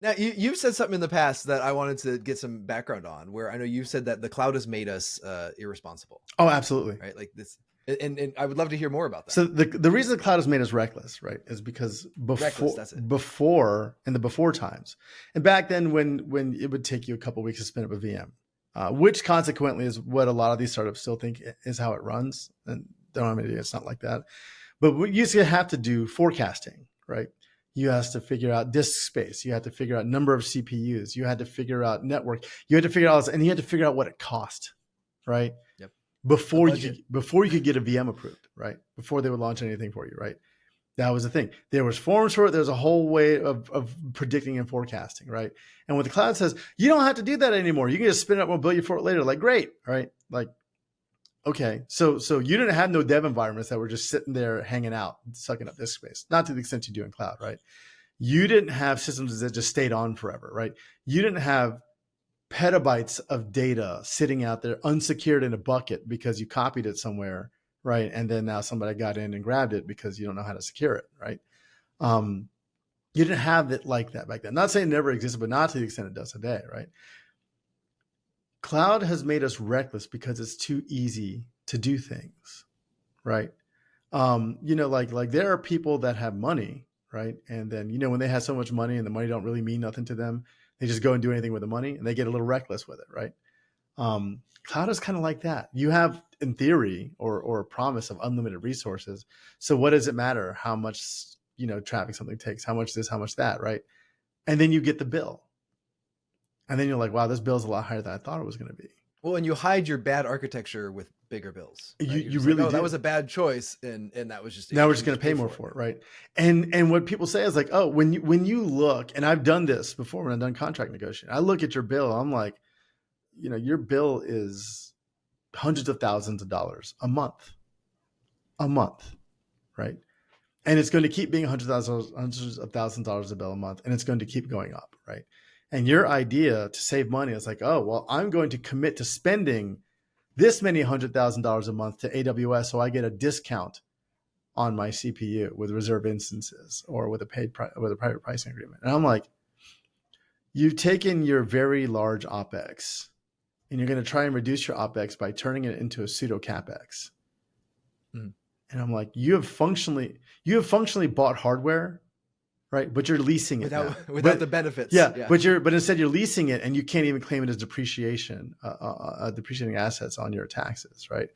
Now, you've said something in the past that I wanted to get some background on, where I know you've said that the cloud has made us irresponsible, Oh, absolutely. right? Like this, and I would love to hear more about that. So the reason the cloud has made us reckless, right, is because Reckless, that's it. before in the before times, and back then when it would take you a couple of weeks to spin up a VM, which consequently is what a lot of these startups still think is how it runs, and don't have any idea, it's not like that. But you used to have to do forecasting, right? You have to figure out disk space. You had to figure out number of CPUs. You had to figure out network. You had to figure out, and you had to figure out what it cost, right? Yep. Before you could get a VM approved, right? Before they would launch anything for you, right? That was the thing. There was forms for it. There's a whole way of predicting and forecasting, right? And what the cloud says, you don't have to do that anymore. You can just spin it up and we'll bill you for it later. Like, great, right? Like, okay, so you didn't have no dev environments that were just sitting there hanging out, sucking up disk space. Not to the extent you do in cloud, right? You didn't have systems that just stayed on forever, right? You didn't have petabytes of data sitting out there unsecured in a bucket because you copied it somewhere, right? And then now somebody got in and grabbed it because you don't know how to secure it, right? You didn't have it like that back then. Not saying it never existed, but not to the extent it does today, right? Cloud has made us reckless because it's too easy to do things, right? Like there are people that have money, right? And then, when they have so much money and the money don't really mean nothing to them, they just go and do anything with the money and they get a little reckless with it, right? Cloud is kind of like that. You have, in theory, or a promise of unlimited resources. So what does it matter how much, traffic something takes, how much this, how much that, right? And then you get the bill. And then you're like, wow, this bill's a lot higher than I thought it was going to be. Well, and you hide your bad architecture with bigger bills. Right? You really that was a bad choice, and that was just now we're just going to pay more for it, right? And what people say is like, oh, when you look, and I've done this before when I've done contract negotiation, I look at your bill, I'm like, your bill is hundreds of thousands of dollars a month, right? And it's going to keep being hundreds of thousands of dollars a bill a month, and it's going to keep going up, right? And your idea to save money is like, oh, well, I'm going to commit to spending this many $100,000 a month to AWS, so I get a discount on my CPU with reserve instances or with a private pricing agreement. And I'm like, you've taken your very large OpEx and you're going to try and reduce your OpEx by turning it into a pseudo CapEx. And I'm like, you have functionally bought hardware, right? But you're leasing it without the benefits. Yeah. But instead you're leasing it and you can't even claim it as depreciating assets on your taxes, right?